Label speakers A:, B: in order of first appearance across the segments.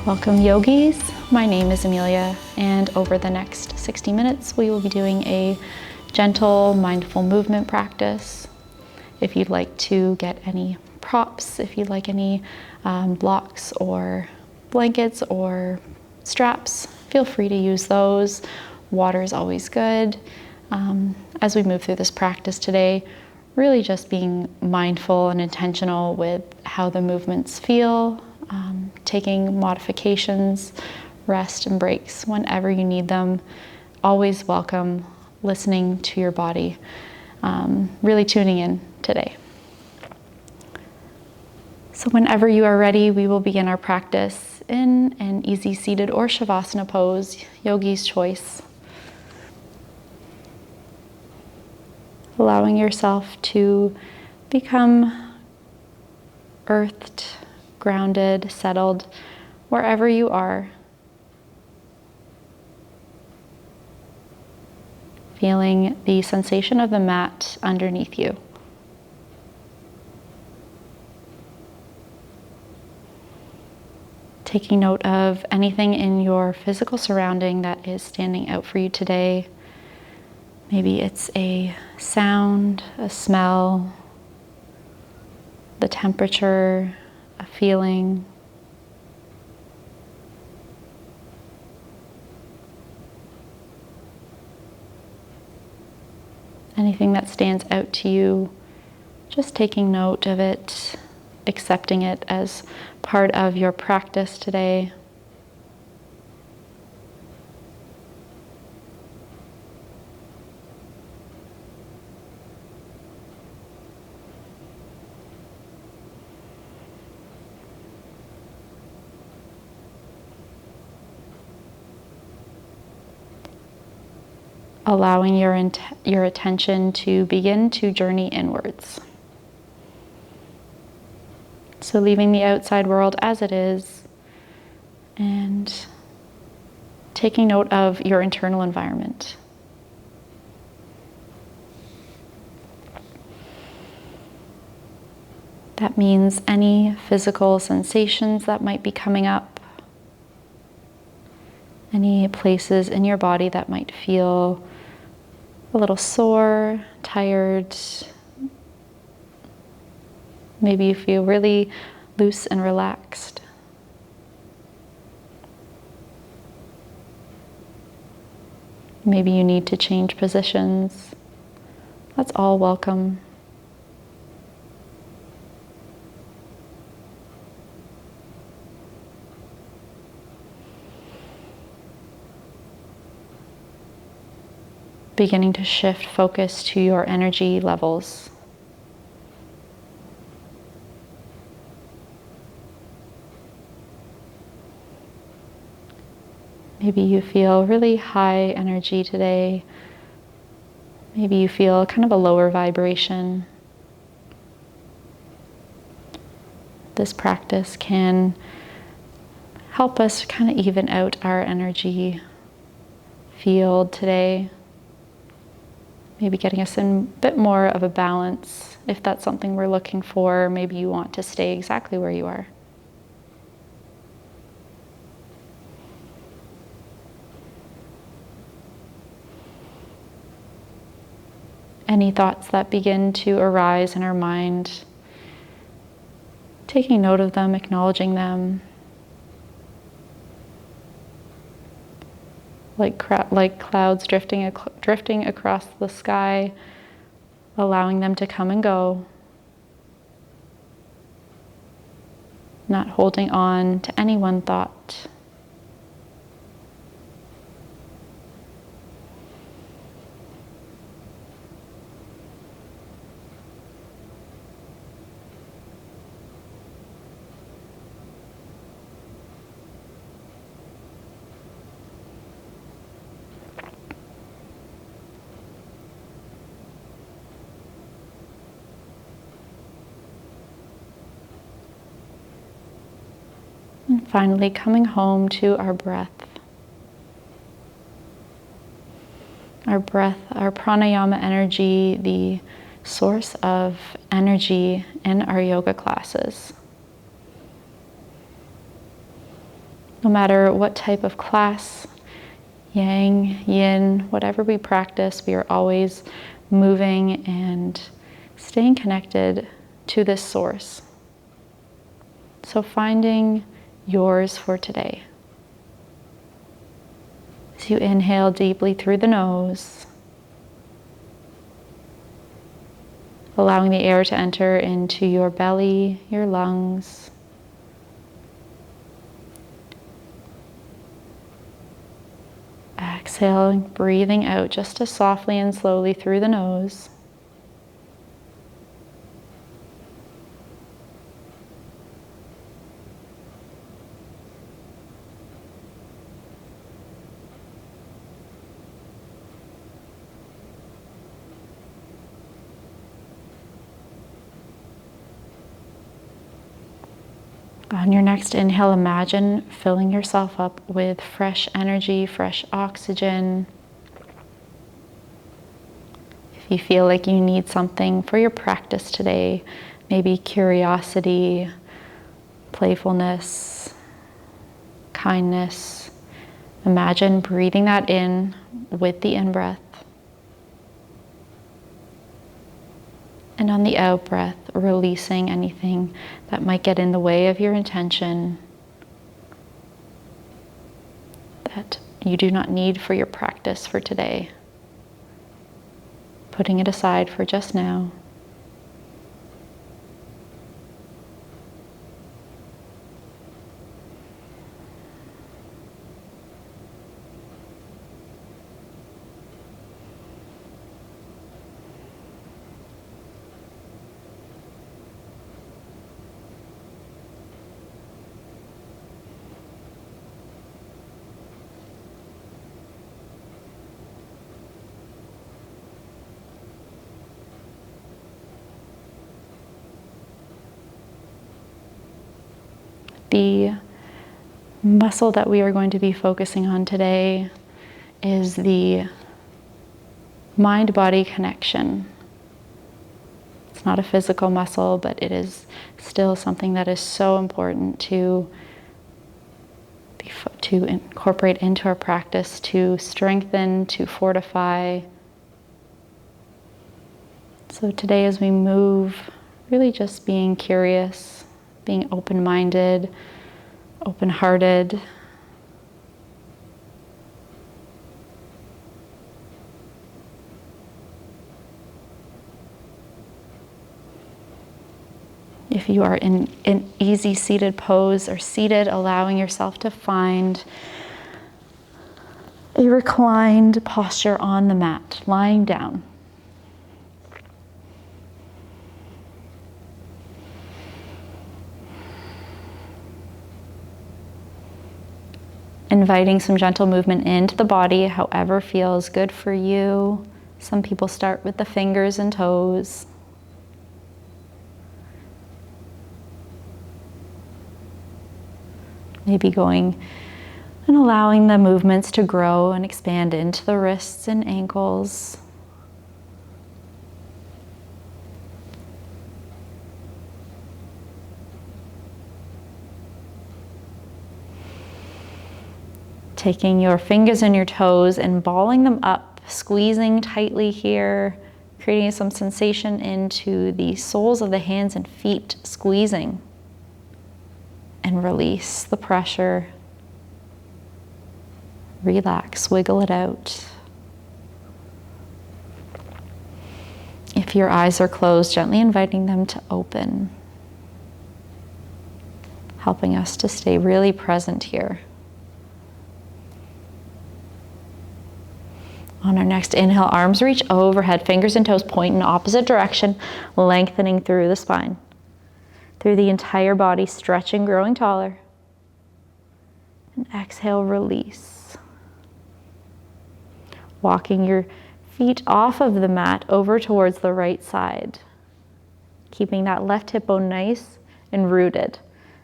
A: Welcome yogis, my name is Amelia, and over the next 60 minutes we will be doing a gentle mindful movement practice. If you'd like to get any props, if you'd like any blocks or blankets or straps, feel free to use those. Water is always good. As we move through this practice today, really just being mindful and intentional with how the movements feel, taking modifications, rest and breaks whenever you need them. Always welcome listening to your body, really tuning in today. So whenever you are ready, we will begin our practice in an easy seated or shavasana pose, yogi's choice. Allowing yourself to become earthed, grounded, settled, wherever you are. Feeling the sensation of the mat underneath you. Taking note of anything in your physical surrounding that is standing out for you today. Maybe it's a sound, a smell, the temperature, a feeling. Anything that stands out to you, just taking note of it, accepting it as part of your practice today. Allowing your attention to begin to journey inwards. So leaving the outside world as it is and taking note of your internal environment. That means any physical sensations that might be coming up, any places in your body that might feel a little sore, tired. Maybe you feel really loose and relaxed. Maybe you need to change positions. That's all welcome. Beginning to shift focus to your energy levels. Maybe you feel really high energy today. Maybe you feel kind of a lower vibration. This practice can help us kind of even out our energy field today. Maybe getting us in a bit more of a balance. If that's something we're looking for, maybe you want to stay exactly where you are. Any thoughts that begin to arise in our mind, taking note of them, acknowledging them. Like clouds drifting across the sky, allowing them to come and go. Not holding on to any one thought. And finally, coming home to our breath. Our breath, our pranayama energy, the source of energy in our yoga classes. No matter what type of class, yang, yin, whatever we practice, we are always moving and staying connected to this source. So finding yours for today. As you inhale deeply through the nose, allowing the air to enter into your belly, your lungs. Exhaling, breathing out just as softly and slowly through the nose. On your next inhale, imagine filling yourself up with fresh energy, fresh oxygen. If you feel like you need something for your practice today, maybe curiosity, playfulness, kindness, imagine breathing that in with the in-breath. And on the out-breath, releasing anything that might get in the way of your intention that you do not need for your practice for today. Putting it aside for just now. The muscle that we are going to be focusing on today is the mind-body connection. It's not a physical muscle, but it is still something that is so important to incorporate into our practice, to strengthen, to fortify. So today as we move, really just being curious, being open-minded, open-hearted. If you are in an easy seated pose or seated, allowing yourself to find a reclined posture on the mat, lying down. Inviting some gentle movement into the body, however feels good for you. Some people start with the fingers and toes. Maybe going and allowing the movements to grow and expand into the wrists and ankles. Taking your fingers and your toes and balling them up, squeezing tightly here, creating some sensation into the soles of the hands and feet, squeezing. And release the pressure. Relax, wiggle it out. If your eyes are closed, gently inviting them to open, helping us to stay really present here. On our next inhale, arms reach overhead, fingers and toes point in opposite direction, lengthening through the spine. Through the entire body, stretching, growing taller. And exhale, release. Walking your feet off of the mat over towards the right side. Keeping that left hip bone nice and rooted.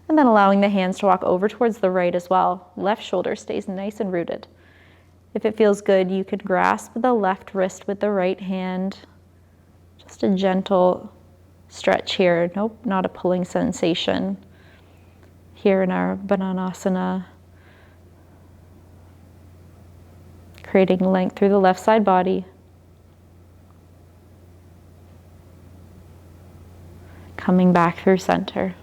A: And then allowing the hands to walk over towards the right as well. Left shoulder stays nice and rooted. If it feels good, you can grasp the left wrist with the right hand. Just a gentle stretch here. Nope, not a pulling sensation. Here in our Bananasana, creating length through the left side body. Coming back through center.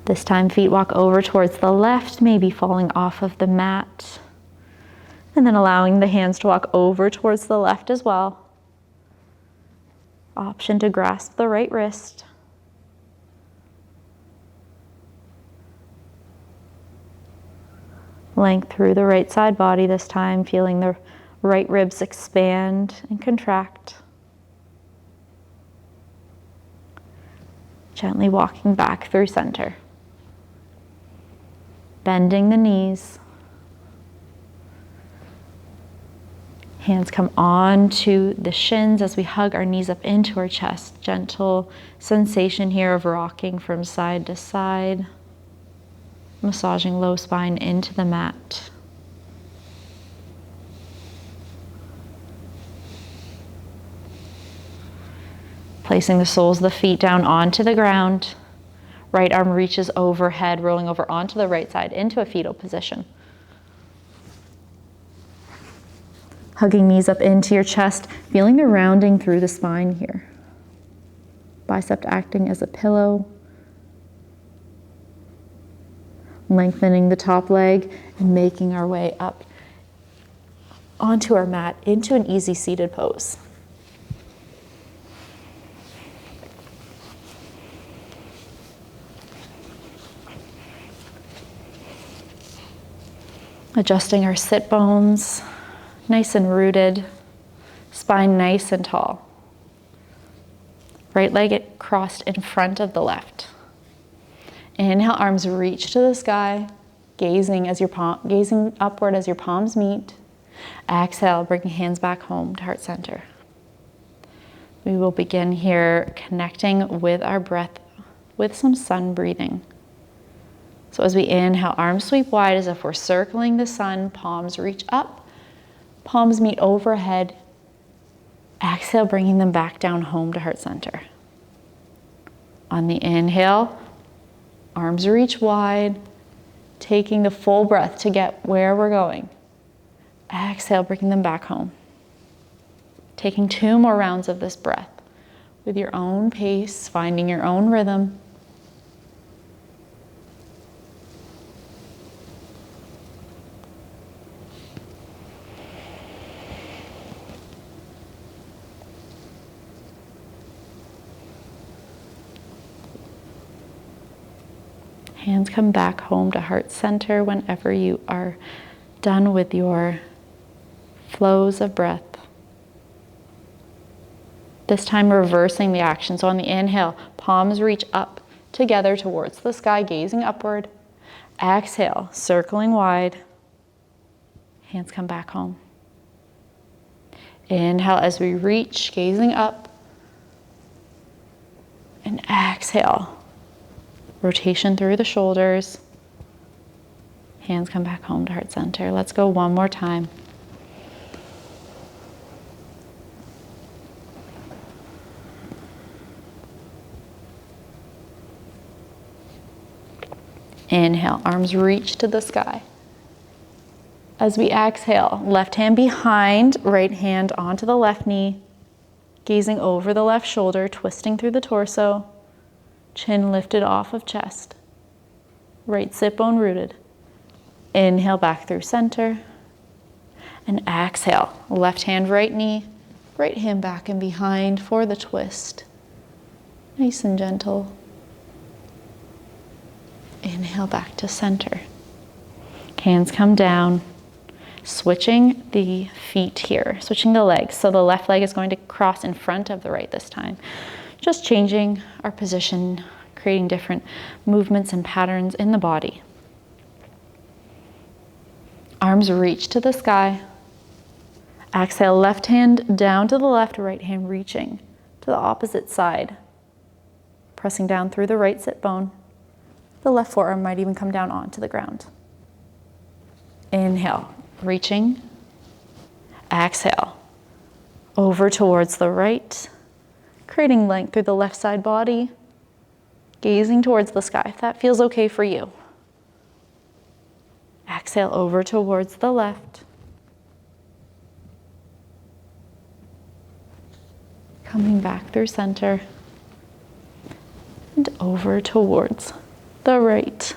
A: This time, feet walk over towards the left, maybe falling off of the mat. And then allowing the hands to walk over towards the left as well. Option to grasp the right wrist. Length through the right side body this time, feeling the right ribs expand and contract. Gently walking back through center. Bending the knees. Hands come onto the shins as we hug our knees up into our chest. Gentle sensation here of rocking from side to side. Massaging low spine into the mat. Placing the soles of the feet down onto the ground. Right arm reaches overhead, rolling over onto the right side into a fetal position. Hugging knees up into your chest, feeling the rounding through the spine here. Bicep acting as a pillow. Lengthening the top leg and making our way up onto our mat into an easy seated pose. Adjusting our sit bones, nice and rooted, spine nice and tall. Right leg crossed in front of the left. Inhale, arms reach to the sky, gazing upward as your palms meet. Exhale, bring hands back home to heart center. We will begin here connecting with our breath with some sun breathing. So as we inhale, arms sweep wide as if we're circling the sun, palms reach up, palms meet overhead. Exhale, bringing them back down home to heart center. On the inhale, arms reach wide, taking the full breath to get where we're going. Exhale, bringing them back home. Taking 2 more rounds of this breath with your own pace, finding your own rhythm. Hands come back home to heart center whenever you are done with your flows of breath. This time reversing the action. So on the inhale, palms reach up together towards the sky, gazing upward. Exhale, circling wide. Hands come back home. Inhale as we reach, gazing up. And exhale. Rotation through the shoulders. Hands come back home to heart center. Let's go one more time. Inhale, arms reach to the sky. As we exhale, left hand behind, right hand onto the left knee, gazing over the left shoulder, twisting through the torso. Chin lifted off of chest. Right sit bone rooted. Inhale back through center. And exhale. Left hand, right knee. Right hand back and behind for the twist. Nice and gentle. Inhale back to center. Hands come down. Switching the feet here. Switching the legs. So the left leg is going to cross in front of the right this time. Just changing our position, creating different movements and patterns in the body. Arms reach to the sky. Exhale, left hand down to the left, right hand reaching to the opposite side. Pressing down through the right sit bone. The left forearm might even come down onto the ground. Inhale, reaching. Exhale, over towards the right. Creating length through the left side body, gazing towards the sky, if that feels okay for you. Exhale. Exhale over towards the left. Coming back through center. And over towards the right.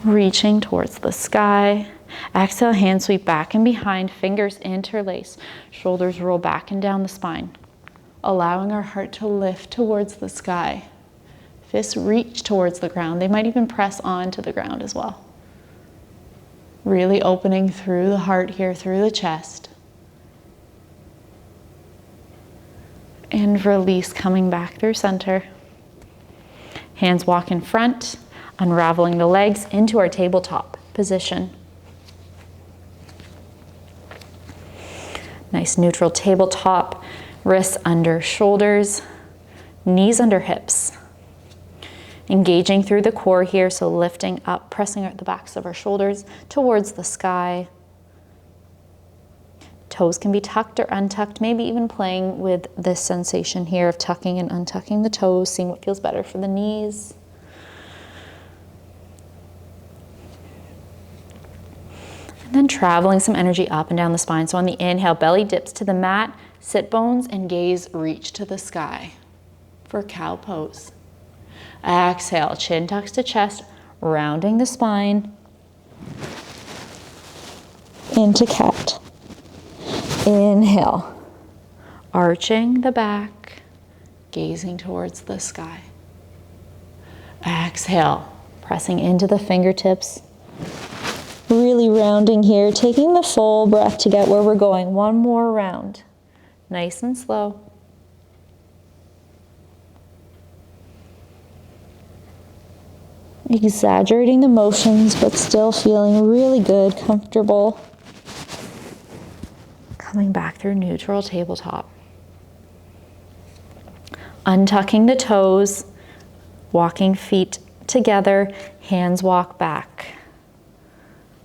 A: Reaching towards the sky. Exhale, hands sweep back and behind, fingers interlace, shoulders roll back and down the spine, allowing our heart to lift towards the sky. Fists reach towards the ground. They might even press onto the ground as well. Really opening through the heart here, through the chest. And release, coming back through center. Hands walk in front, unraveling the legs into our tabletop position. Nice neutral tabletop, wrists under shoulders, knees under hips. Engaging through the core here, so lifting up, pressing at the backs of our shoulders towards the sky. Toes can be tucked or untucked, maybe even playing with this sensation here of tucking and untucking the toes, seeing what feels better for the knees. And then traveling some energy up and down the spine. So on the inhale, belly dips to the mat, sit bones and gaze reach to the sky for cow pose. Exhale, chin tucks to chest, rounding the spine. Into cat. Inhale, arching the back, gazing towards the sky. Exhale, pressing into the fingertips. Really rounding here, taking the full breath to get where we're going. One more round, nice and slow. Exaggerating the motions, but still feeling really good, comfortable. Coming back through neutral tabletop. Untucking the toes, walking feet together, hands walk back.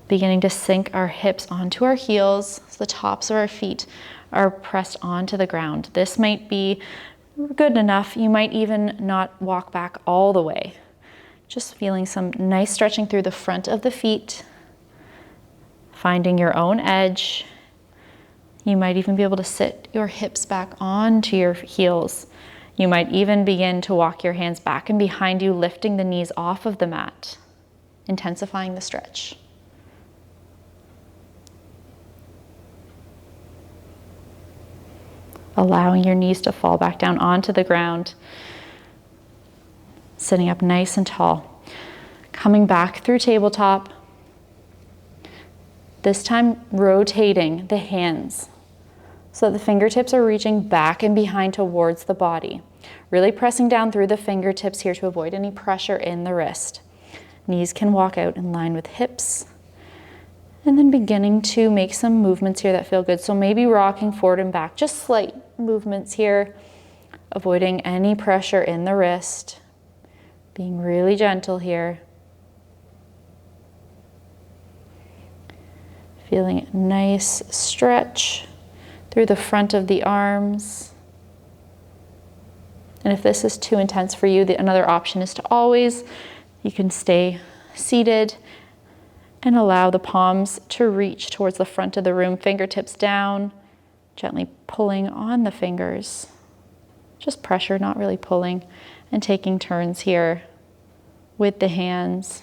A: Beginning to sink our hips onto our heels, so the tops of our feet are pressed onto the ground. This might be good enough. You might even not walk back all the way. Just feeling some nice stretching through the front of the feet, finding your own edge. You might even be able to sit your hips back onto your heels. You might even begin to walk your hands back and behind you, lifting the knees off of the mat, intensifying the stretch. Allowing your knees to fall back down onto the ground. Sitting up nice and tall. Coming back through tabletop. This time rotating the hands so that the fingertips are reaching back and behind towards the body. Really pressing down through the fingertips here to avoid any pressure in the wrist. Knees can walk out in line with hips. And then beginning to make some movements here that feel good. So maybe rocking forward and back, just slight movements here, avoiding any pressure in the wrist. Being really gentle here. Feeling a nice stretch through the front of the arms. And if this is too intense for you, another option is to always, you can stay seated and allow the palms to reach towards the front of the room, fingertips down, gently pulling on the fingers. Just pressure, not really pulling, and taking turns here with the hands.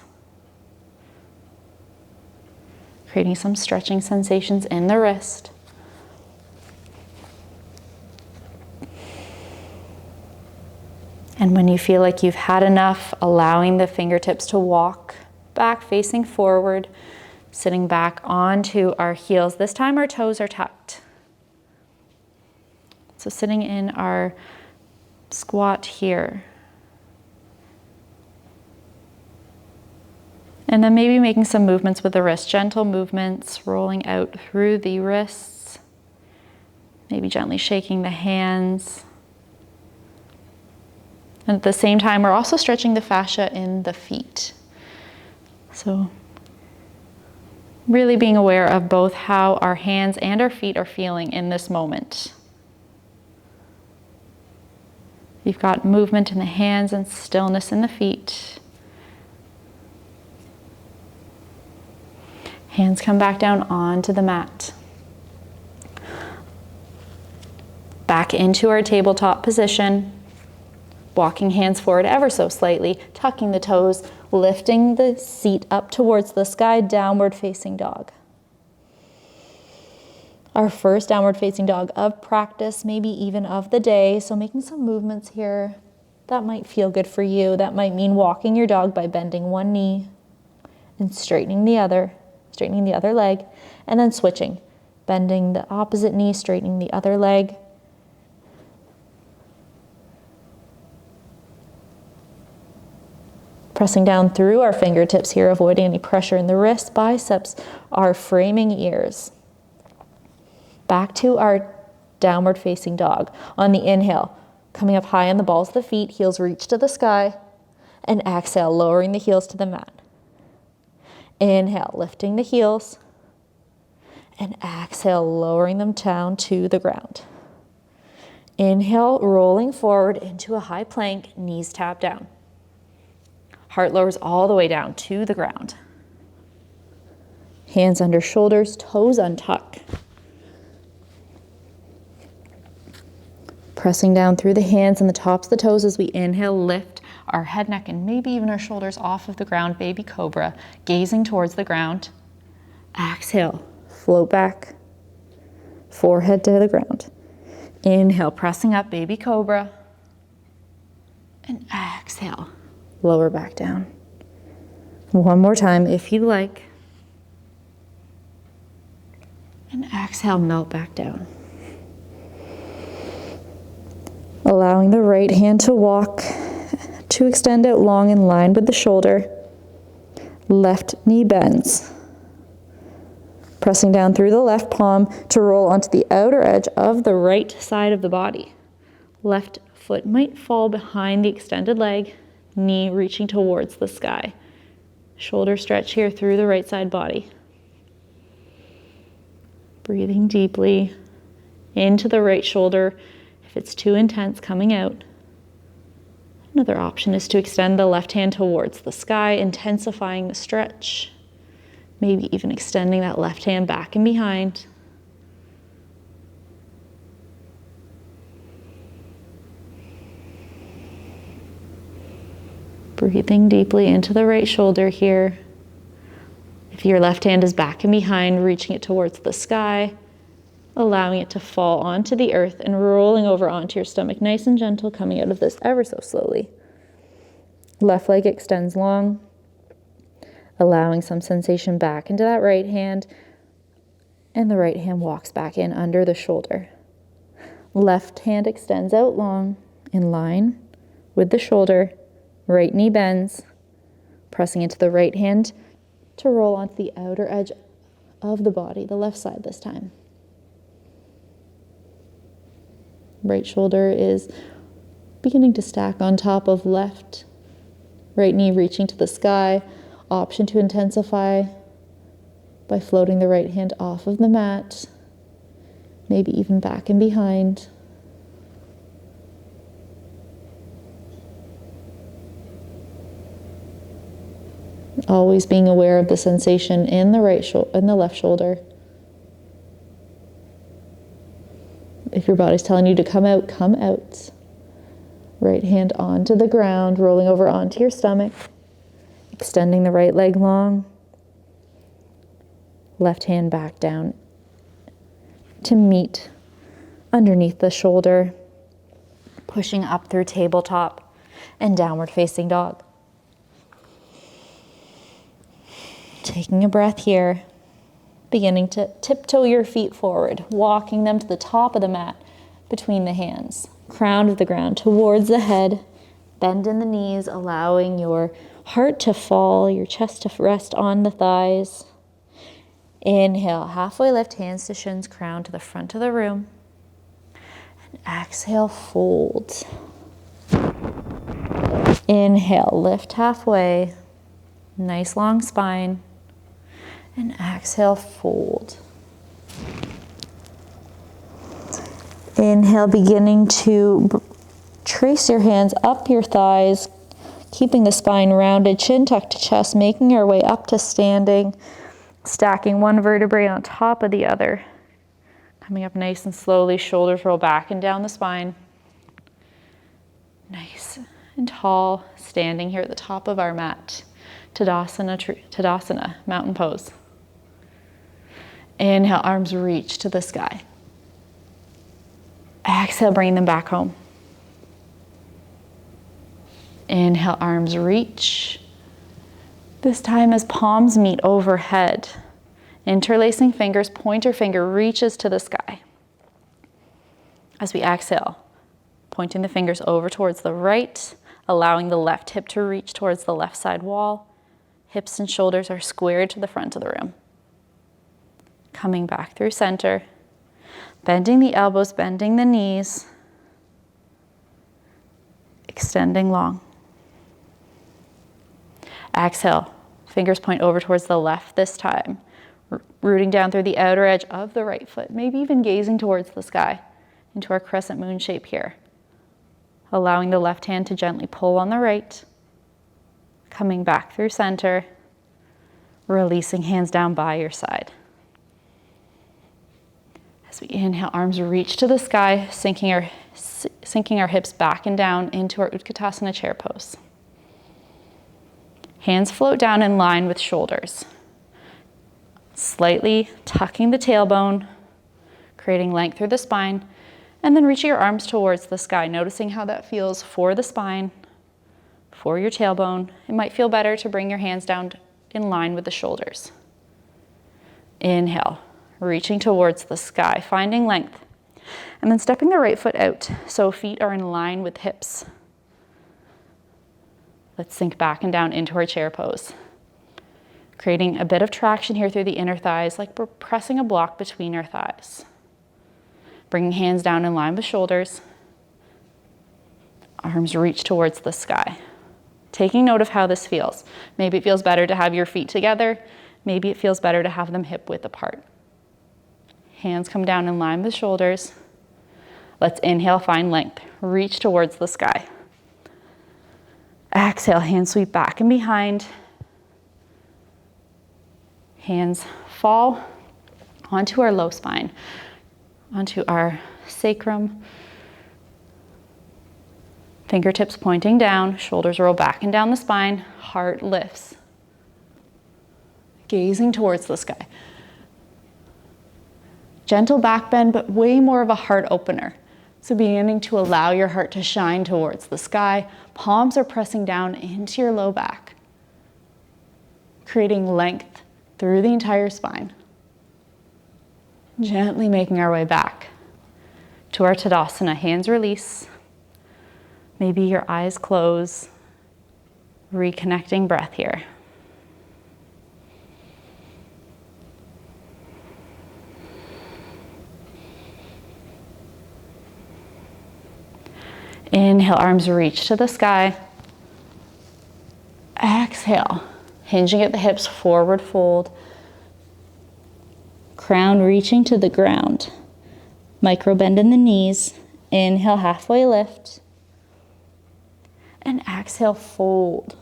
A: Creating some stretching sensations in the wrist. And when you feel like you've had enough, allowing the fingertips to walk back, facing forward, sitting back onto our heels. This time our toes are tucked. So sitting in our squat here. And then maybe making some movements with the wrist, gentle movements, rolling out through the wrists. Maybe gently shaking the hands. And at the same time, we're also stretching the fascia in the feet. So really being aware of both how our hands and our feet are feeling in this moment. You've got movement in the hands and stillness in the feet. Hands come back down onto the mat. Back into our tabletop position. Walking hands forward ever so slightly, tucking the toes, lifting the seat up towards the sky, downward facing dog. Our first downward facing dog of practice, maybe even of the day. So making some movements here that might feel good for you. That might mean walking your dog by bending one knee and straightening the other leg, and then switching, bending the opposite knee, straightening the other leg. Pressing down through our fingertips here, avoiding any pressure in the wrists, biceps, our framing ears. Back to our downward facing dog. On the inhale, coming up high on the balls of the feet, heels reach to the sky, and exhale, lowering the heels to the mat. Inhale, lifting the heels, and exhale, lowering them down to the ground. Inhale, rolling forward into a high plank, knees tap down. Heart lowers all the way down to the ground. Hands under shoulders, toes untuck. Pressing down through the hands and the tops of the toes as we inhale, lift our head, neck, and maybe even our shoulders off of the ground, baby cobra, gazing towards the ground. Exhale, float back, forehead to the ground. Inhale, pressing up, baby cobra. And exhale, lower back down. One more time if you like. And exhale, melt back down. Allowing the right hand to walk, to extend out long in line with the shoulder. Left knee bends. Pressing down through the left palm to roll onto the outer edge of the right side of the body. Left foot might fall behind the extended leg, knee reaching towards the sky. Shoulder stretch here through the right side body. Breathing deeply into the right shoulder. If it's too intense, coming out. Another option is to extend the left hand towards the sky, intensifying the stretch. Maybe even extending that left hand back and behind. Breathing deeply into the right shoulder here. If your left hand is back and behind, reaching it towards the sky, allowing it to fall onto the earth and rolling over onto your stomach, nice and gentle, coming out of this ever so slowly. Left leg extends long, allowing some sensation back into that right hand, and the right hand walks back in under the shoulder. Left hand extends out long, in line with the shoulder. Right knee bends, pressing into the right hand to roll onto the outer edge of the body, the left side this time. Right shoulder is beginning to stack on top of left. Right knee reaching to the sky. Option to intensify by floating the right hand off of the mat, maybe even back and behind. Always being aware of the sensation in the left shoulder. If your body's telling you to come out, come out. Right hand onto the ground, rolling over onto your stomach. Extending the right leg long. Left hand back down to meet underneath the shoulder. Pushing up through tabletop and downward facing dog. Taking a breath here. Beginning to tiptoe your feet forward, walking them to the top of the mat between the hands. Crown of the ground towards the head. Bend in the knees, allowing your heart to fall, your chest to rest on the thighs. Inhale, halfway lift, hands to shins, crown to the front of the room. And exhale, fold. Inhale, lift halfway. Nice long spine. And exhale, fold. Inhale, beginning to trace your hands up your thighs, keeping the spine rounded, chin tucked to chest, making your way up to standing. Stacking one vertebrae on top of the other. Coming up nice and slowly, shoulders roll back and down the spine. Nice and tall, standing here at the top of our mat. Tadasana, mountain pose. Inhale, arms reach to the sky. Exhale, bring them back home. Inhale, arms reach. This time as palms meet overhead. Interlacing fingers, pointer finger reaches to the sky. As we exhale, pointing the fingers over towards the right, allowing the left hip to reach towards the left side wall. Hips and shoulders are squared to the front of the room. Coming back through center, bending the elbows, bending the knees, extending long. Exhale, fingers point over towards the left this time, rooting down through the outer edge of the right foot, maybe even gazing towards the sky into our crescent moon shape here. Allowing the left hand to gently pull on the right, coming back through center, releasing hands down by your side. As we inhale, arms reach to the sky, sinking our hips back and down into our Utkatasana chair pose. Hands float down in line with shoulders. Slightly tucking the tailbone, creating length through the spine, and then reaching your arms towards the sky, noticing how that feels for the spine, for your tailbone. It might feel better to bring your hands down in line with the shoulders. Inhale, reaching towards the sky, finding length, and then stepping the right foot out so feet are in line with hips. Let's sink back and down into our chair pose. Creating a bit of traction here through the inner thighs, like we're pressing a block between our thighs. Bringing hands down in line with shoulders. Arms reach towards the sky. Taking note of how this feels. Maybe it feels better to have your feet together. Maybe it feels better to have them hip width apart. Hands come down in line with shoulders. Let's inhale, find length. Reach towards the sky. Exhale, hands sweep back and behind. Hands fall onto our low spine, onto our sacrum. Fingertips pointing down, shoulders roll back and down the spine, heart lifts. Gazing towards the sky. Gentle back bend, but way more of a heart opener. So beginning to allow your heart to shine towards the sky. Palms are pressing down into your low back, creating length through the entire spine. Gently making our way back to our Tadasana. Hands release. Maybe your eyes close. Reconnecting breath here. Inhale, arms reach to the sky. Exhale, hinging at the hips, forward fold. Crown reaching to the ground. Micro bend in the knees. Inhale, halfway lift. And exhale, fold.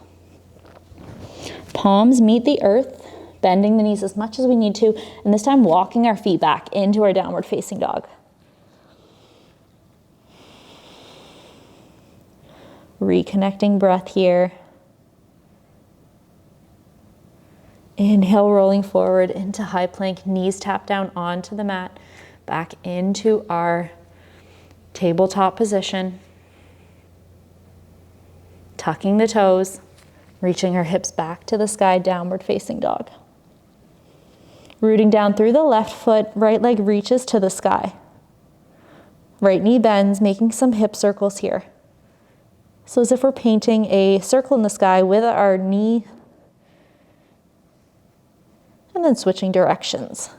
A: Palms meet the earth, bending the knees as much as we need to, and this time walking our feet back into our downward facing dog. Reconnecting breath here. Inhale, rolling forward into high plank, knees tap down onto the mat, back into our tabletop position. Tucking the toes, reaching our hips back to the sky, downward facing dog. Rooting down through the left foot, right leg reaches to the sky. Right knee bends, making some hip circles here. So as if we're painting a circle in the sky with our knee, and then switching directions.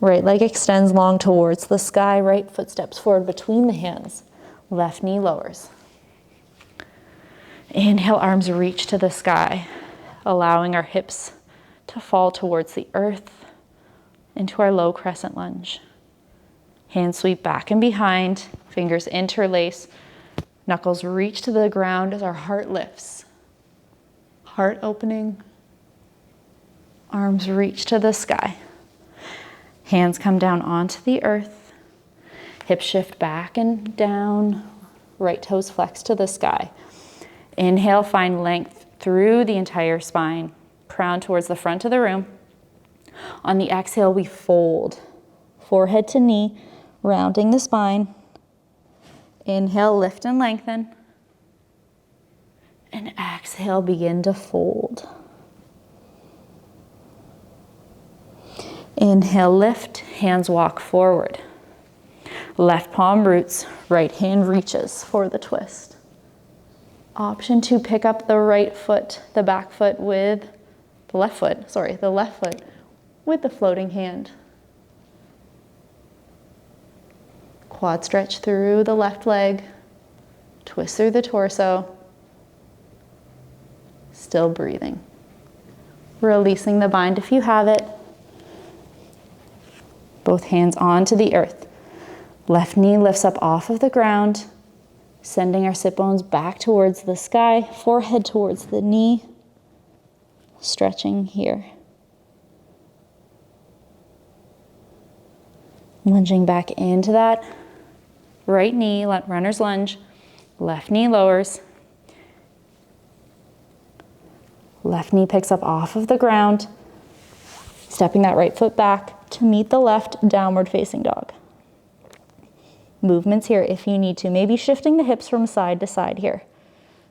A: Right leg extends long towards the sky, right foot steps forward between the hands, left knee lowers. Inhale, arms reach to the sky, allowing our hips to fall towards the earth into our low crescent lunge. Hands sweep back and behind, fingers interlace, knuckles reach to the ground as our heart lifts. Heart opening. Arms reach to the sky. Hands come down onto the earth. Hips shift back and down. Right toes flex to the sky. Inhale, find length through the entire spine. Crown towards the front of the room. On the exhale, we fold. Forehead to knee, rounding the spine. Inhale, lift and lengthen. And exhale, begin to fold. Inhale, lift, hands walk forward. Left palm roots, right hand reaches for the twist. Option to pick up the right foot, the back foot with the left foot, the left foot with the floating hand. Quad stretch through the left leg, twist through the torso. Still breathing. Releasing the bind if you have it. Both hands onto the earth. Left knee lifts up off of the ground, sending our sit bones back towards the sky, forehead towards the knee, stretching here. Lunging back into that right knee, let runner's lunge, left knee lowers. Left knee picks up off of the ground, stepping that right foot back to meet the left, downward facing dog. Movements here if you need to, maybe shifting the hips from side to side here,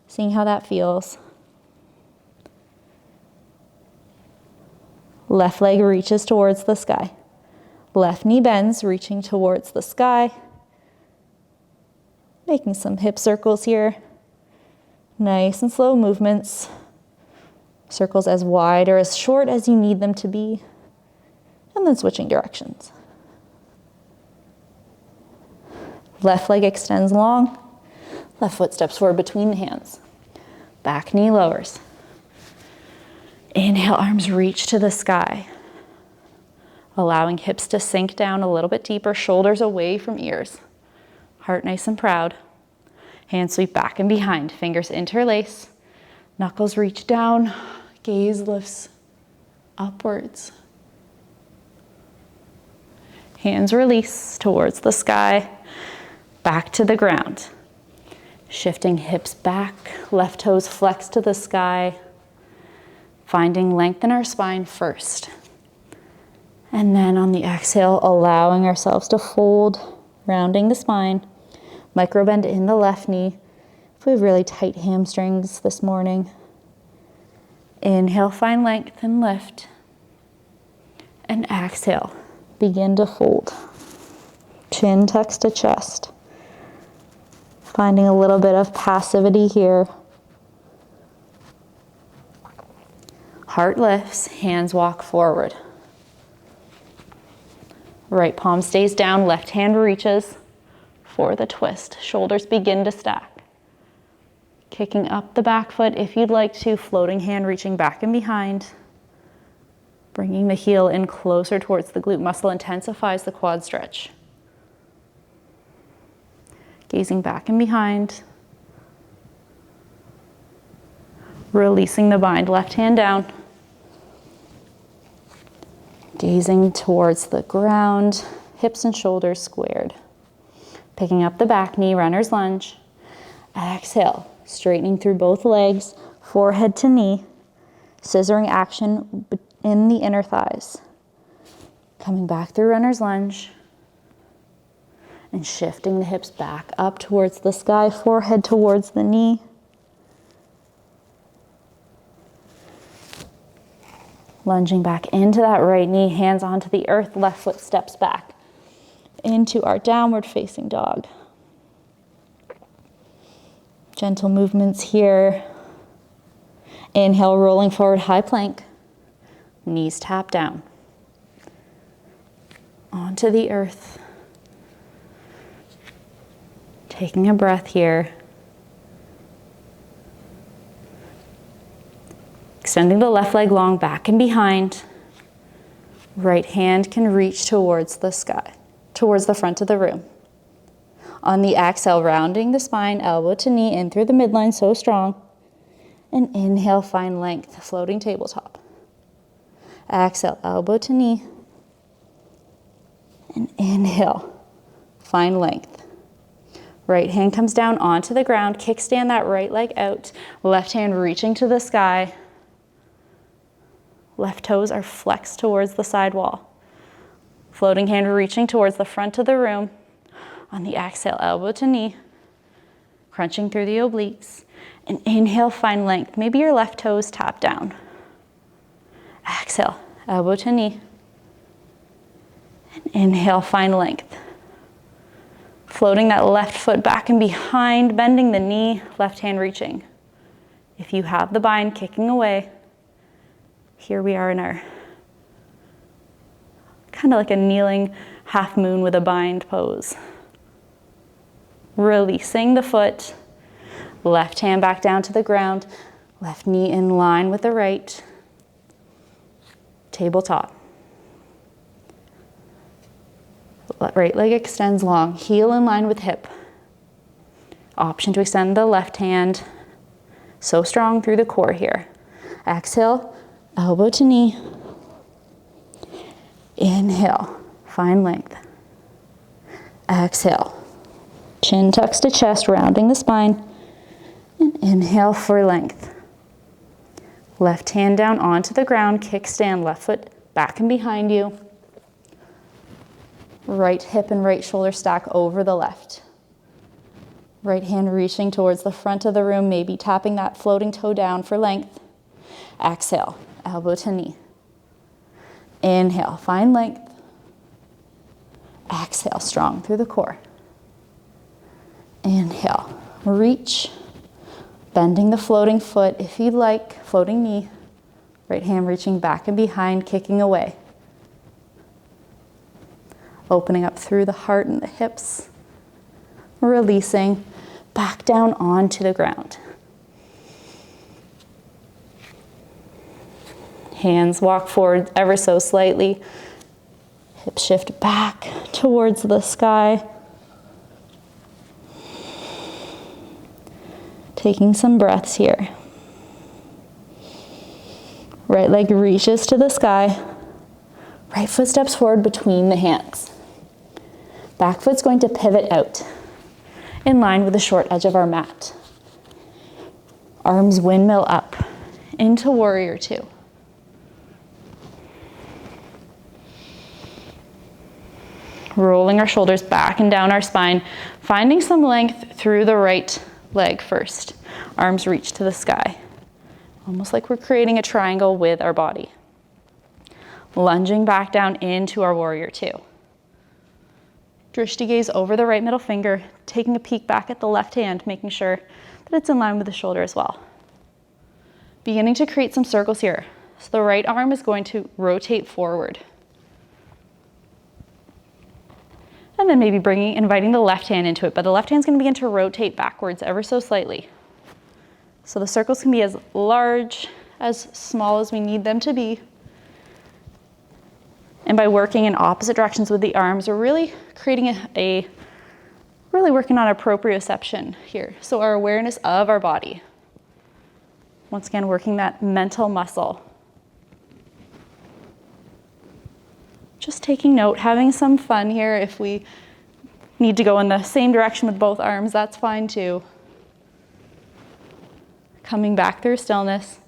A: seeing how that feels. Left leg reaches towards the sky. Left knee bends, reaching towards the sky. Making some hip circles here. Nice and slow movements. Circles as wide or as short as you need them to be. And then switching directions. Left leg extends long. Left foot steps forward between the hands. Back knee lowers. Inhale, arms reach to the sky. Allowing hips to sink down a little bit deeper, shoulders away from ears. Heart nice and proud. Hands sweep back and behind, fingers interlace. Knuckles reach down, gaze lifts upwards. Hands release towards the sky, back to the ground. Shifting hips back, left toes flex to the sky. Finding length in our spine first. And then on the exhale, allowing ourselves to fold, rounding the spine. Micro bend in the left knee. If we have really tight hamstrings this morning. Inhale, find length and lift. And exhale, begin to fold. Chin tucks to chest. Finding a little bit of passivity here. Heart lifts, hands walk forward. Right palm stays down, left hand reaches for the twist. Shoulders begin to stack. Kicking up the back foot if you'd like to, floating hand reaching back and behind. Bringing the heel in closer towards the glute muscle intensifies the quad stretch. Gazing back and behind. Releasing the bind, left hand down. Gazing towards the ground, hips and shoulders squared. Picking up the back knee, runner's lunge. Exhale, straightening through both legs, forehead to knee. Scissoring action in the inner thighs. Coming back through runner's lunge. And shifting the hips back up towards the sky, forehead towards the knee. Lunging back into that right knee, hands onto the earth, left foot steps back into our downward facing dog. Gentle movements here. Inhale, rolling forward, high plank. Knees tap down. Onto the earth. Taking a breath here. Extending the left leg long back and behind. Right hand can reach towards the sky, towards the front of the room. On the exhale, rounding the spine, elbow to knee in through the midline, so strong. And inhale, find length, floating tabletop. Exhale, elbow to knee. And inhale, find length. Right hand comes down onto the ground, kickstand that right leg out, left hand reaching to the sky. Left toes are flexed towards the side wall. Floating hand reaching towards the front of the room. On the exhale, elbow to knee, crunching through the obliques. And inhale, find length. Maybe your left toes tap down. Exhale, elbow to knee. And inhale, find length. Floating that left foot back and behind, bending the knee, left hand reaching. If you have the bind, kicking away. Here we are in our kind of like a kneeling half moon with a bind pose. Releasing the foot, left hand back down to the ground, left knee in line with the right. Tabletop. Right leg extends long, heel in line with hip. Option to extend the left hand. So strong through the core here. Exhale, elbow to knee. Inhale, find length. Exhale, chin tucks to chest, rounding the spine. And inhale for length. Left hand down onto the ground, kickstand, left foot back and behind you. Right hip and right shoulder stack over the left. Right hand reaching towards the front of the room, maybe tapping that floating toe down for length. Exhale, elbow to knee. Inhale, find length. Exhale, strong through the core. Inhale, reach. Bending the floating foot if you'd like, floating knee. Right hand reaching back and behind, kicking away. Opening up through the heart and the hips. Releasing back down onto the ground. Hands walk forward ever so slightly. Hips shift back towards the sky. Taking some breaths here. Right leg reaches to the sky. Right foot steps forward between the hands. Back foot's going to pivot out in line with the short edge of our mat. Arms windmill up into warrior two. Rolling our shoulders back and down our spine, finding some length through the right leg first. Arms reach to the sky, almost like we're creating a triangle with our body. Lunging back down into our warrior two. Drishti gaze over the right middle finger, taking a peek back at the left hand, making sure that it's in line with the shoulder as well. Beginning to create some circles here. So the right arm is going to rotate forward. And then maybe inviting the left hand into it, but the left hand's gonna begin to rotate backwards ever so slightly. So the circles can be as large, as small as we need them to be. And by working in opposite directions with the arms, we're really creating really working on our proprioception here. So our awareness of our body. Once again, working that mental muscle. Just taking note, having some fun here. If we need to go in the same direction with both arms, that's fine too. Coming back through stillness.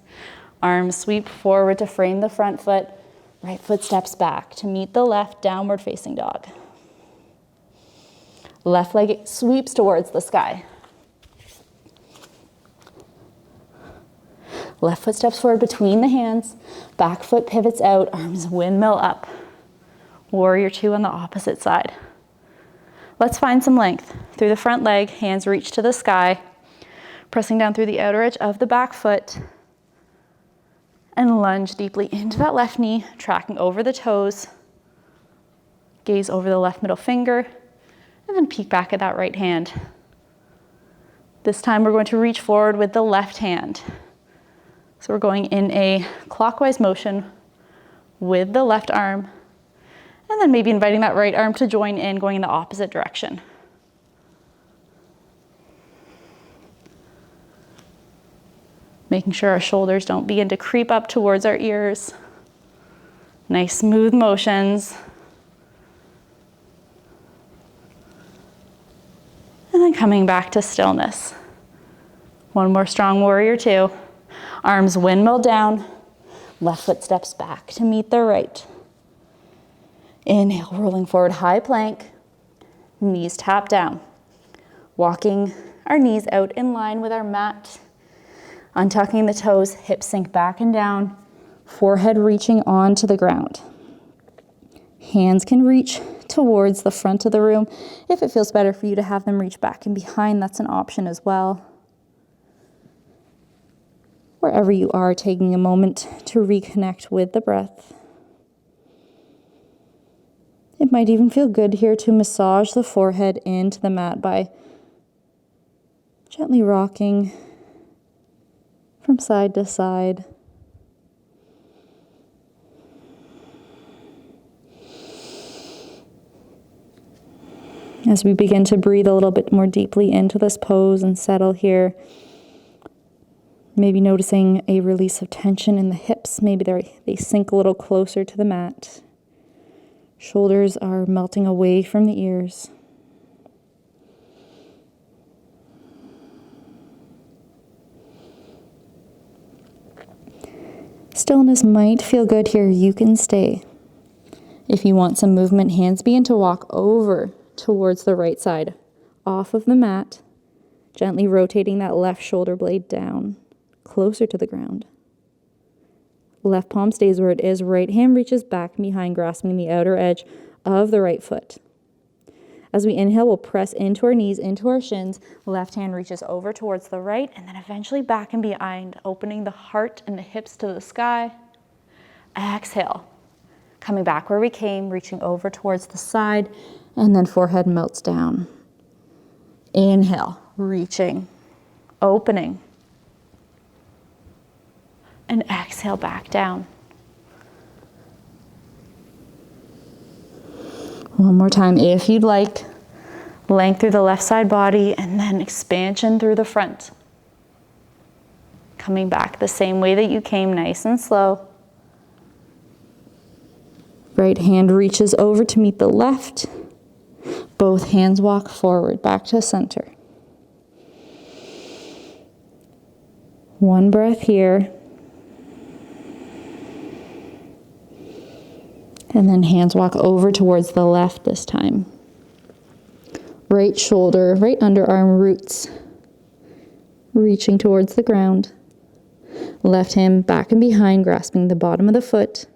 A: Arms sweep forward to frame the front foot. Right foot steps back to meet the left, downward facing dog. Left leg sweeps towards the sky. Left foot steps forward between the hands. Back foot pivots out, arms windmill up. Warrior two on the opposite side. Let's find some length. Through the front leg, hands reach to the sky. Pressing down through the outer edge of the back foot. And lunge deeply into that left knee, tracking over the toes. Gaze over the left middle finger, and then peek back at that right hand. This time we're going to reach forward with the left hand. So we're going in a clockwise motion with the left arm, and then maybe inviting that right arm to join in, going in the opposite direction. Making sure our shoulders don't begin to creep up towards our ears. Nice smooth motions. And then coming back to stillness. One more strong warrior two. Arms windmill down. Left foot steps back to meet the right. Inhale, rolling forward, high plank. Knees tap down. Walking our knees out in line with our mat. Untucking the toes, hips sink back and down. Forehead reaching onto the ground. Hands can reach towards the front of the room. If it feels better for you to have them reach back and behind, that's an option as well. Wherever you are, taking a moment to reconnect with the breath. It might even feel good here to massage the forehead into the mat by gently rocking from side to side. As we begin to breathe a little bit more deeply into this pose and settle here, maybe noticing a release of tension in the hips. Maybe they sink a little closer to the mat. Shoulders are melting away from the ears. Stillness might feel good here. You can stay. If you want some movement, hands begin to walk over towards the right side, off of the mat, gently rotating that left shoulder blade down, closer to the ground. Left palm stays where it is. Right hand reaches back behind, grasping the outer edge of the right foot. As we inhale, we'll press into our knees, into our shins. Left hand reaches over towards the right, and then eventually back and behind, opening the heart and the hips to the sky. Exhale, coming back where we came, reaching over towards the side, and then forehead melts down. Inhale, reaching, opening. And exhale back down. One more time, if you'd like. Length through the left side body, and then expansion through the front. Coming back the same way that you came, nice and slow. Right hand reaches over to meet the left. Both hands walk forward, back to center. One breath here. And then hands walk over towards the left this time. Right shoulder, right underarm roots, reaching towards the ground. Left hand back and behind, grasping the bottom of the foot.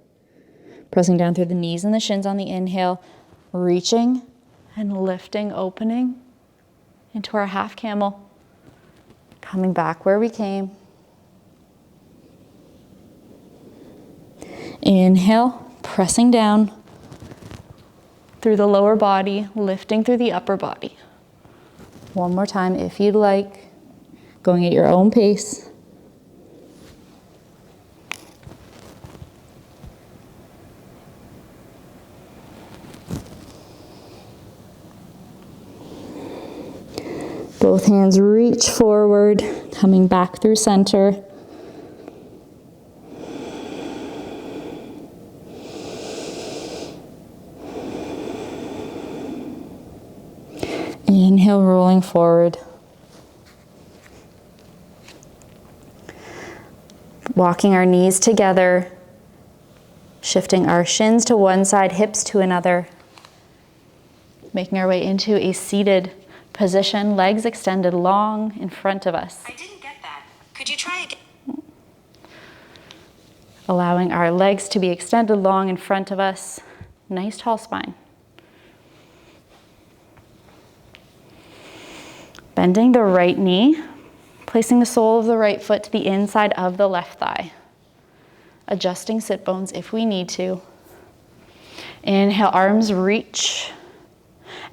A: Pressing down through the knees and the shins on the inhale. Reaching and lifting, opening into our half camel. Coming back where we came. Inhale. Pressing down through the lower body, lifting through the upper body. One more time if you'd like, going at your own pace. Both hands reach forward, coming back through center. Inhale, rolling forward. Walking our knees together, shifting our shins to one side, hips to another. Making our way into a seated position, legs extended long in front of us.
B: I didn't get that. Could you try again?
A: Allowing our legs to be extended long in front of us. Nice tall spine. Bending the right knee, placing the sole of the right foot to the inside of the left thigh. Adjusting sit bones if we need to. Inhale, arms reach.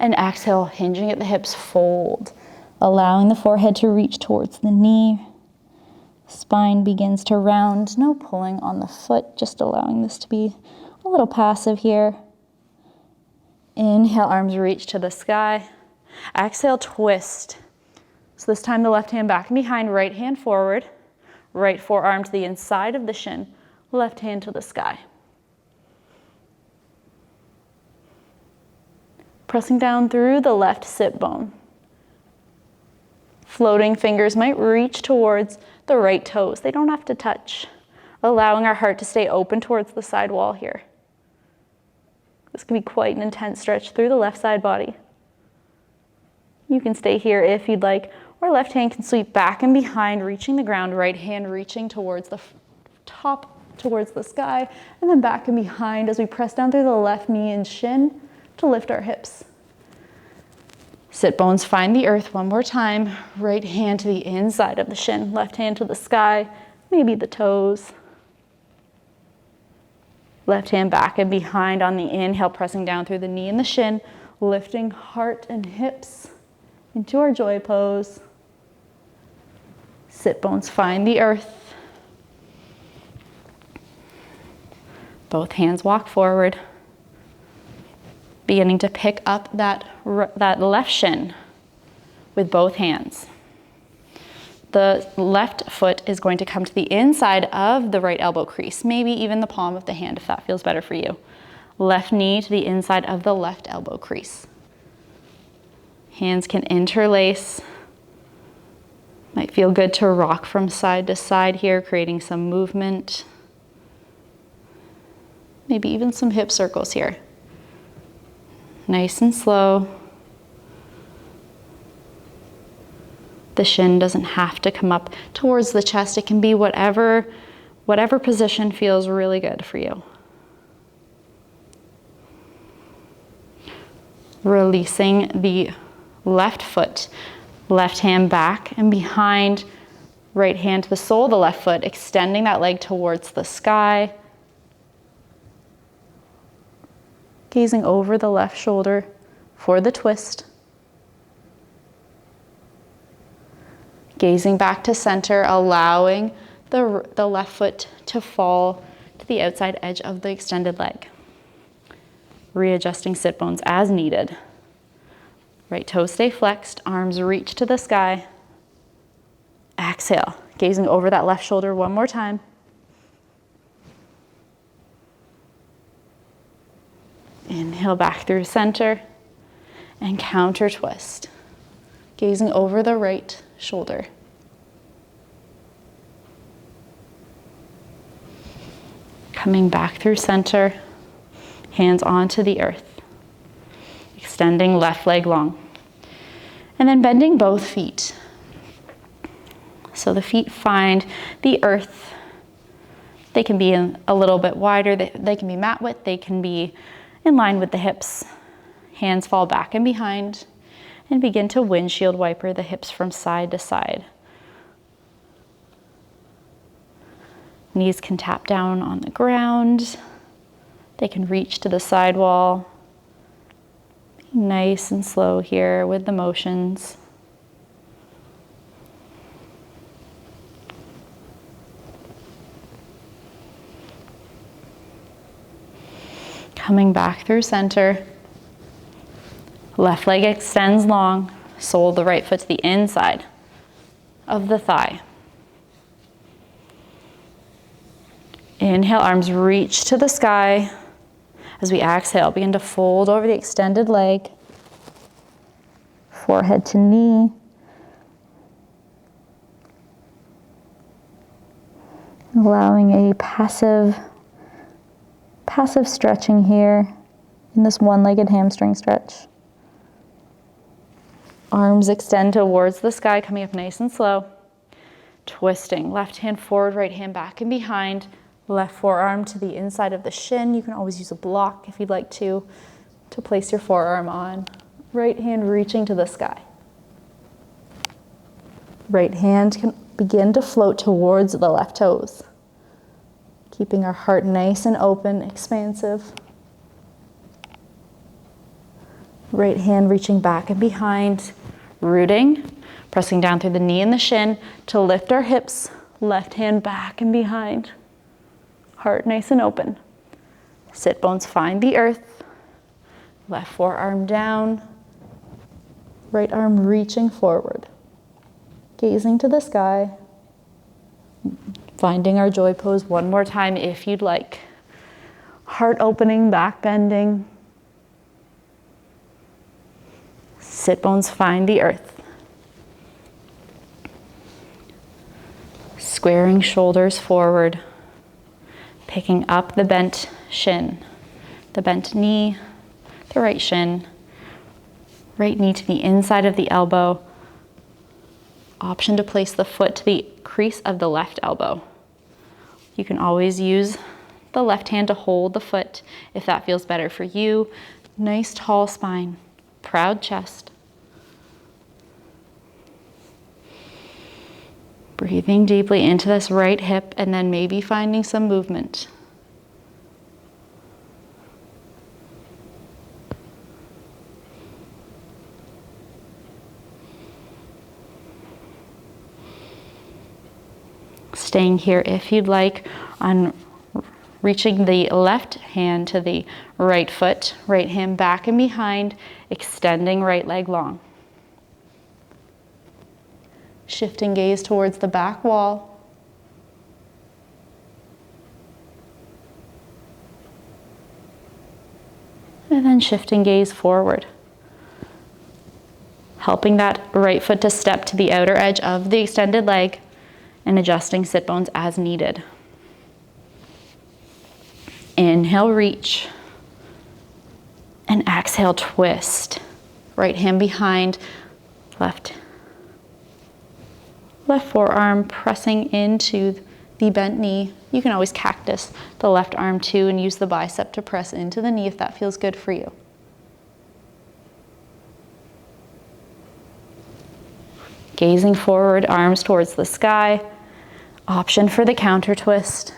A: And exhale, hinging at the hips, fold. Allowing the forehead to reach towards the knee. Spine begins to round, no pulling on the foot, just allowing this to be a little passive here. Inhale, arms reach to the sky. Exhale, twist. So this time the left hand back and behind, right hand forward. Right forearm to the inside of the shin, left hand to the sky. Pressing down through the left sit bone. Floating fingers might reach towards the right toes. They don't have to touch. Allowing our heart to stay open towards the side wall here. This can be quite an intense stretch through the left side body. You can stay here if you'd like, or left hand can sweep back and behind, reaching the ground, right hand reaching towards the top, towards the sky, and then back and behind as we press down through the left knee and shin to lift our hips. Sit bones find the earth one more time. Right hand to the inside of the shin, left hand to the sky, maybe the toes. Left hand back and behind on the inhale, pressing down through the knee and the shin, lifting heart and hips into our joy pose. Sit bones find the earth. Both hands walk forward. Beginning to pick up that left shin with both hands. The left foot is going to come to the inside of the right elbow crease, maybe even the palm of the hand if that feels better for you. Left knee to the inside of the left elbow crease. Hands can interlace. Might feel good to rock from side to side here, creating some movement. Maybe even some hip circles here. Nice and slow. The shin doesn't have to come up towards the chest. It can be whatever position feels really good for you. Releasing the left foot, left hand back and behind, right hand to the sole of the left foot, extending that leg towards the sky. Gazing over the left shoulder for the twist. Gazing back to center, allowing the left foot to fall to the outside edge of the extended leg. Readjusting sit bones as needed. Right toes stay flexed, arms reach to the sky. Exhale, gazing over that left shoulder one more time. Inhale back through center and counter twist. Gazing over the right shoulder. Coming back through center, hands onto the earth. Extending left leg long. And then bending both feet. So the feet find the earth. They can be a little bit wider, they can be mat width, they can be in line with the hips. Hands fall back and behind and begin to windshield wiper the hips from side to side. Knees can tap down on the ground. They can reach to the side wall. Nice and slow here with the motions. Coming back through center. Left leg extends long, sole of the right foot to the inside of the thigh. Inhale, arms reach to the sky. As we exhale, begin to fold over the extended leg. Forehead to knee. Allowing a passive stretching here in this one-legged hamstring stretch. Arms extend towards the sky, coming up nice and slow. Twisting, left hand forward, right hand back and behind. Left forearm to the inside of the shin. You can always use a block if you'd like to place your forearm on. Right hand reaching to the sky. Right hand can begin to float towards the left toes. Keeping our heart nice and open, expansive. Right hand reaching back and behind, rooting, pressing down through the knee and the shin to lift our hips. Left hand back and behind. Heart nice and open. Sit bones find the earth. Left forearm down. Right arm reaching forward. Gazing to the sky. Finding our joy pose one more time if you'd like. Heart opening, back bending. Sit bones find the earth. Squaring shoulders forward. Picking up the bent shin, the bent knee, the right shin. Right knee to the inside of the elbow. Option to place the foot to the crease of the left elbow. You can always use the left hand to hold the foot if that feels better for you. Nice tall spine, proud chest. Breathing deeply into this right hip and then maybe finding some movement. Staying here if you'd like on reaching the left hand to the right foot, right hand back and behind, extending right leg long. Shifting gaze towards the back wall. And then shifting gaze forward. Helping that right foot to step to the outer edge of the extended leg and adjusting sit bones as needed. Inhale, reach. And exhale, twist. Right hand behind, left forearm pressing into the bent knee. You can always cactus the left arm too and use the bicep to press into the knee if that feels good for you. Gazing forward, arms towards the sky. Option for the counter twist.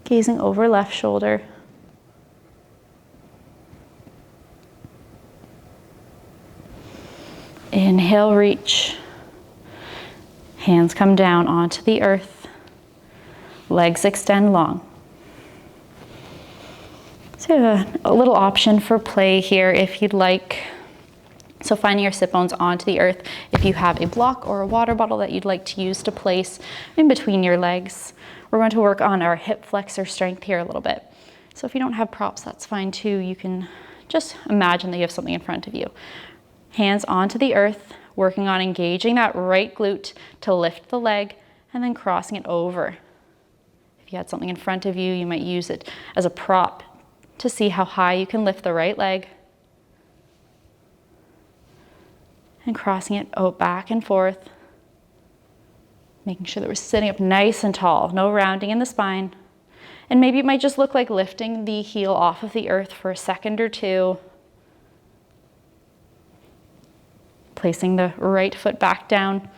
A: Gazing over left shoulder. Inhale, reach. Hands come down onto the earth. Legs extend long. So you have a little option for play here if you'd like. So finding your sit bones onto the earth. If you have a block or a water bottle that you'd like to use to place in between your legs. We're going to work on our hip flexor strength here a little bit. So if you don't have props, that's fine too. You can just imagine that you have something in front of you. Hands onto the earth, working on engaging that right glute to lift the leg and then crossing it over. If you had something in front of you, you might use it as a prop to see how high you can lift the right leg. And crossing it out back and forth. Making sure that we're sitting up nice and tall, no rounding in the spine. And maybe it might just look like lifting the heel off of the earth for a second or two. Placing the right foot back down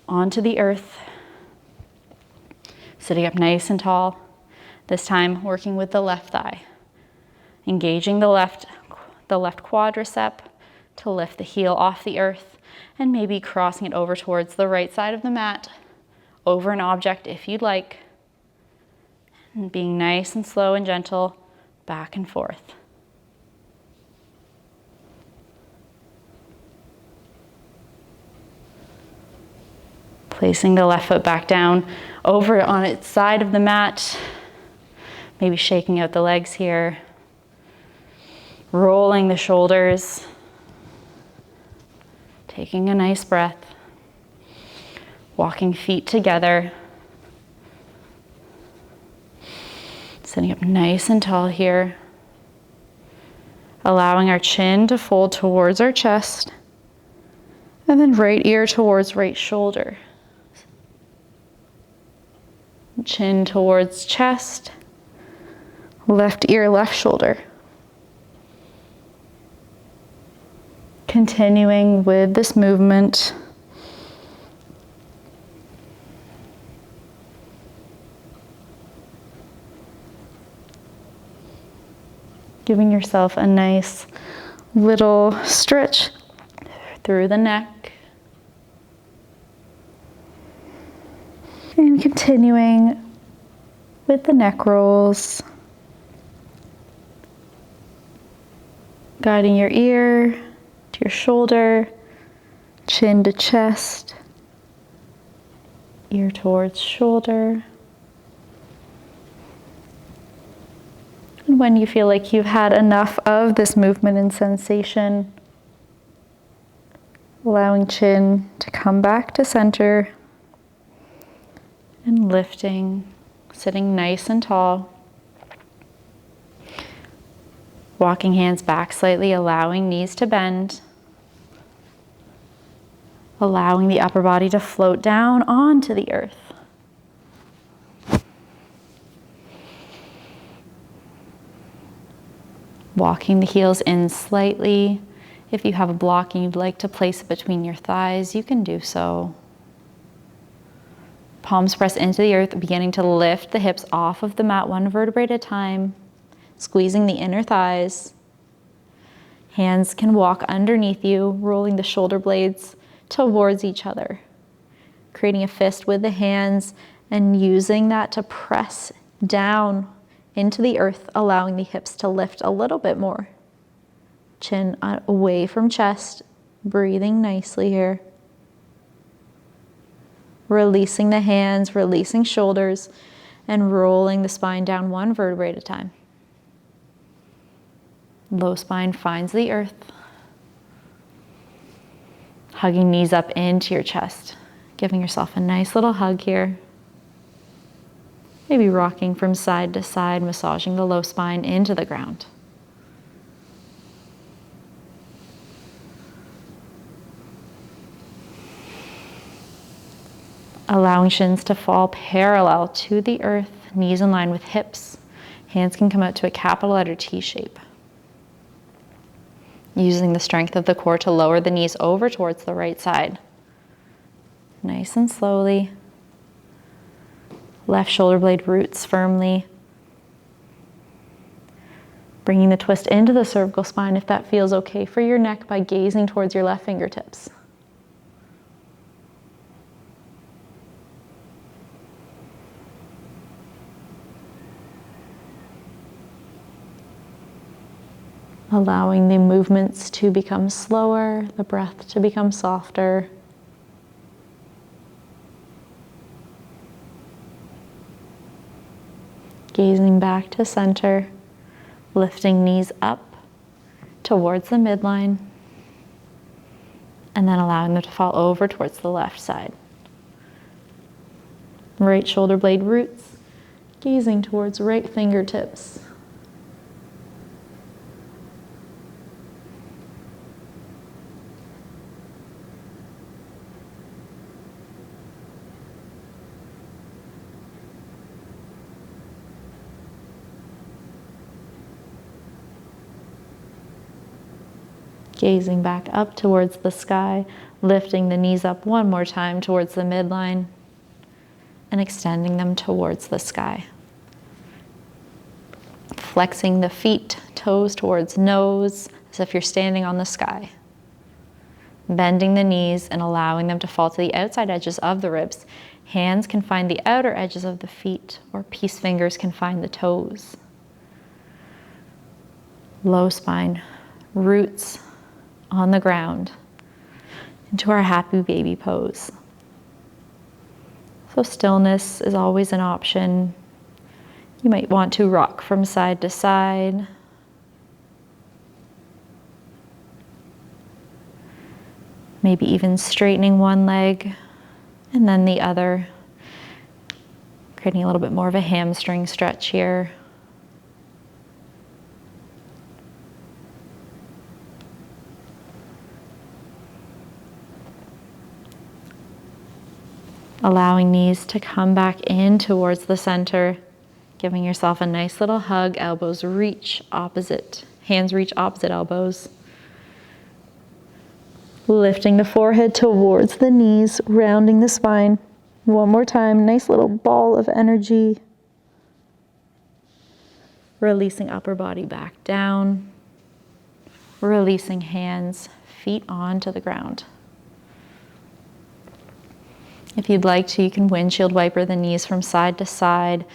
A: onto the earth. Sitting up nice and tall. This time working with the left thigh. Engaging the left quadricep to lift the heel off the earth and maybe crossing it over towards the right side of the mat, over an object if you'd like, and being nice and slow and gentle back and forth. Placing the left foot back down over on its side of the mat, maybe shaking out the legs here, rolling the shoulders, taking a nice breath, walking feet together, sitting up nice and tall here, allowing our chin to fold towards our chest, and then right ear towards right shoulder. Chin towards chest, left ear, left shoulder. Continuing with this movement. Giving yourself a nice little stretch through the neck. And continuing with the neck rolls. Guiding your ear to your shoulder, chin to chest, ear towards shoulder. When you feel like you've had enough of this movement and sensation, allowing chin to come back to center and lifting, sitting nice and tall. Walking hands back slightly, allowing knees to bend. Allowing the upper body to float down onto the earth. Walking the heels in slightly. If you have a block and you'd like to place it between your thighs, you can do so. Palms press into the earth, beginning to lift the hips off of the mat one vertebrae at a time. Squeezing the inner thighs. Hands can walk underneath you, rolling the shoulder blades towards each other. Creating a fist with the hands and using that to press down into the earth, allowing the hips to lift a little bit more. Chin away from chest, breathing nicely here. Releasing the hands, releasing shoulders, and rolling the spine down one vertebrae at a time. Low spine finds the earth. Hugging knees up into your chest. Giving yourself a nice little hug here. Maybe rocking from side to side, massaging the low spine into the ground. Allowing shins to fall parallel to the earth, knees in line with hips. Hands can come out to a capital letter T shape. Using the strength of the core to lower the knees over towards the right side. Nice and slowly. Left shoulder blade roots firmly. Bringing the twist into the cervical spine if that feels okay for your neck by gazing towards your left fingertips. Allowing the movements to become slower, the breath to become softer. Gazing back to center, lifting knees up towards the midline, and then allowing them to fall over towards the left side. Right shoulder blade roots, gazing towards right fingertips. Gazing back up towards the sky, lifting the knees up one more time towards the midline and extending them towards the sky. Flexing the feet, toes towards nose, as if you're standing on the sky. Bending the knees and allowing them to fall to the outside edges of the ribs. Hands can find the outer edges of the feet, or peace fingers can find the toes. Low spine, roots on the ground into our happy baby pose. So stillness is always an option. You might want to rock from side to side. Maybe even straightening one leg and then the other, creating a little bit more of a hamstring stretch here. Allowing knees to come back in towards the center, giving yourself a nice little hug, elbows reach opposite, hands reach opposite elbows. Lifting the forehead towards the knees, rounding the spine. One more time, nice little ball of energy. Releasing upper body back down. Releasing hands, feet onto the ground. If you'd like to, you can windshield wiper the knees from side to side,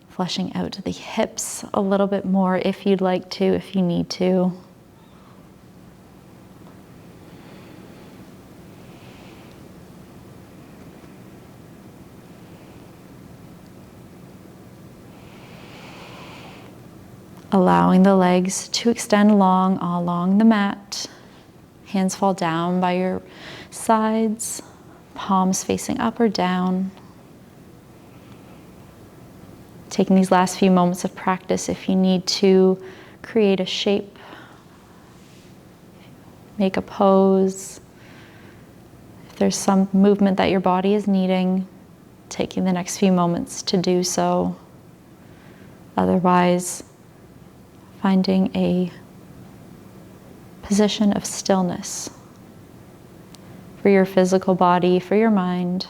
A: flushing out to the hips a little bit more if you'd like to, if you need to. Allowing the legs to extend long along the mat. Hands fall down by your sides, palms facing up or down. Taking these last few moments of practice, if you need to create a shape, make a pose, if there's some movement that your body is needing, taking the next few moments to do so. Otherwise, finding a position of stillness for your physical body, for your mind.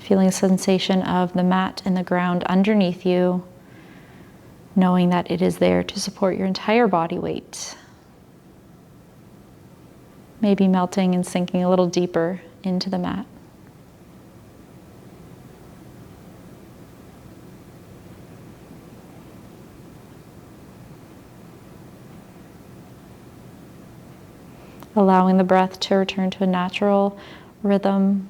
A: Feeling the sensation of the mat and the ground underneath you, knowing that it is there to support your entire body weight. Maybe melting and sinking a little deeper into the mat. Allowing the breath to return to a natural rhythm.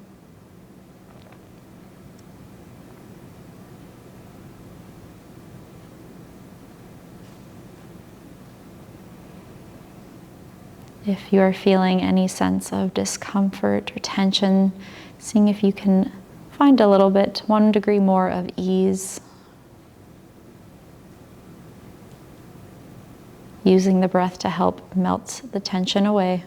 A: If you are feeling any sense of discomfort or tension, seeing if you can find a little bit, 1 degree more of ease. Using the breath to help melt the tension away.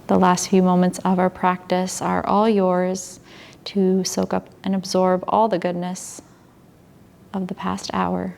A: The last few moments of our practice are all yours to soak up and absorb all the goodness of the past hour.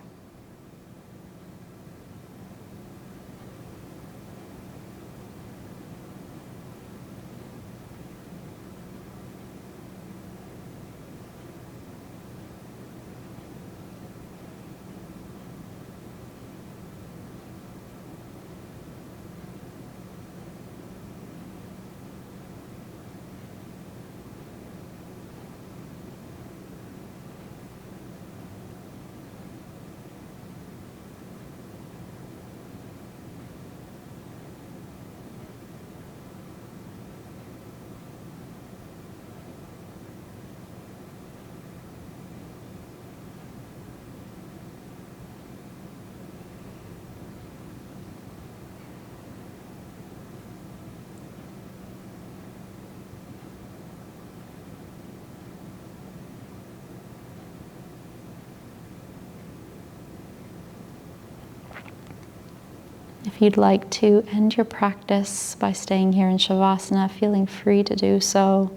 A: If you'd like to end your practice by staying here in Shavasana, feeling free to do so.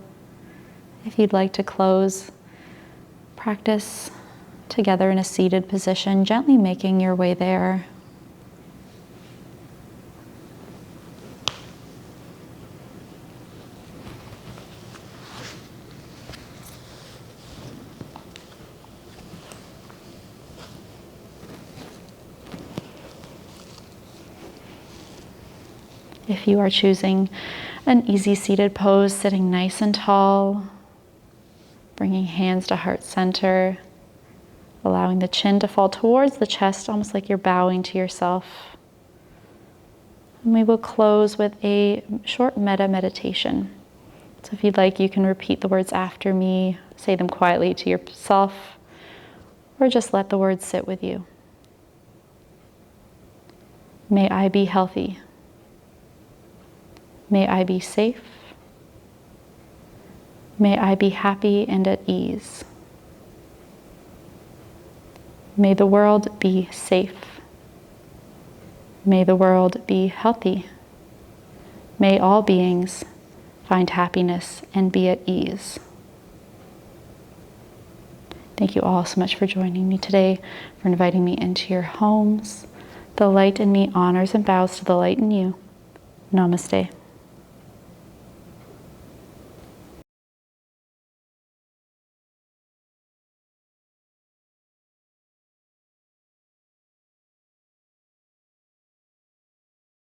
A: If you'd like to close practice together in a seated position, gently making your way there. If you are choosing an easy seated pose, sitting nice and tall, bringing hands to heart center, allowing the chin to fall towards the chest, almost like you're bowing to yourself. And we will close with a short metta meditation. So if you'd like, you can repeat the words after me, say them quietly to yourself, or just let the words sit with you. May I be healthy. May I be safe. May I be happy and at ease. May the world be safe. May the world be healthy. May all beings find happiness and be at ease. Thank you all so much for joining me today, for inviting me into your homes. The light in me honors and bows to the light in you. Namaste.